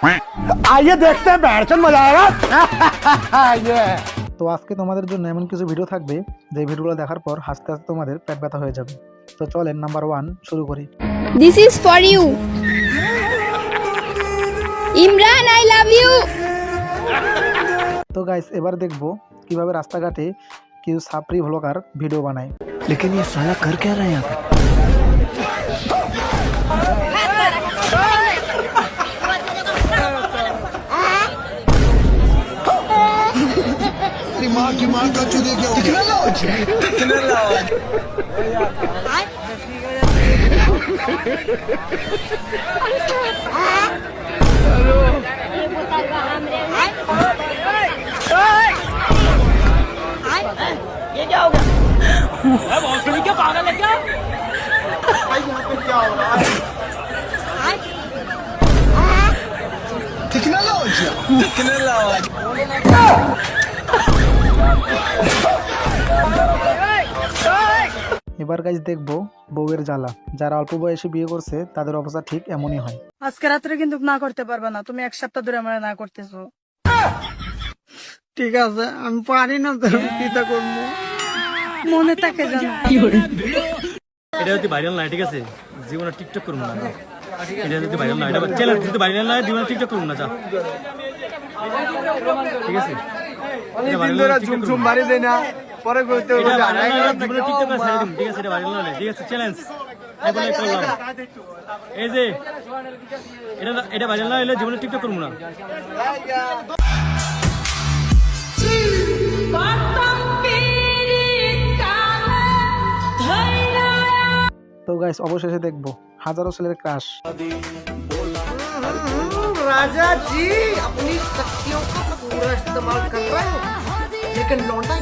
आइए देखते हैं बैठचंद मजा आएगा। তো আজকে তোমাদের জন্য এমন কিছু ভিডিও থাকবে যে ভিডিওগুলো দেখার পর হাসতে হাসতে তোমাদের পেট ব্যথা হয়ে যাবে। তো চলেন নাম্বার 1 শুরু করি। This is for you. Imran, I love you. তো গাইস এবার দেখবো কিভাবে রাস্তাঘাটে কিছু সাপ্রি ভ্লগার ভিডিও বানায়। लेकिन ये साला कर क्या रहा है यहाँ पे? दिमाग का चूहे क्या हो गया? ये क्या हो गया? मौसमी क्या पागल है क्या? भाई यहाँ पे क्या हो रहा है? এবার গাইস দেখবো বউয়ের জ্বালা। যারা অল্প বয়সে বিয়ে করছে তাদের অবস্থা ঠিক এমনই হয়। আজকে রাত্রে কিন্তু না করতে পারবে না, তুমি 1 সপ্তাহ ধরে আমরা না করতেছো। ঠিক আছে, আমি পারি না তো কিটা করব, মনে থাকে জানো। এটা যদি ভাইরাল না, ঠিক আছে, জীবনে টিকটক করবো না। এটা যদি ভাইরাল না, এটা চ্যালেঞ্জ যদি ভাইরাল না, জীবনে টিকটক করবো না। যা, ঠিক আছে, এটা ভাইরাল না, ঝুমঝুম বাড়ি দেয় না, পরে করতে হবে জীবনে টিকটক করে ছেড়ে দিন। ঠিক আছে, এটা ভাইরাল না, ঠিক আছে, চ্যালেঞ্জ এবারে করলাম। এই যে এটা ভাইরাল না হলে জীবনে টিকটক করবো না। তো গাইস অবশেষে দেখবো হাজারো ছেলের ক্রাশ। राजा जी अपनी शक्तियों का पूरा इस्तेमाल कर रहे हो, लेकिन लौंडा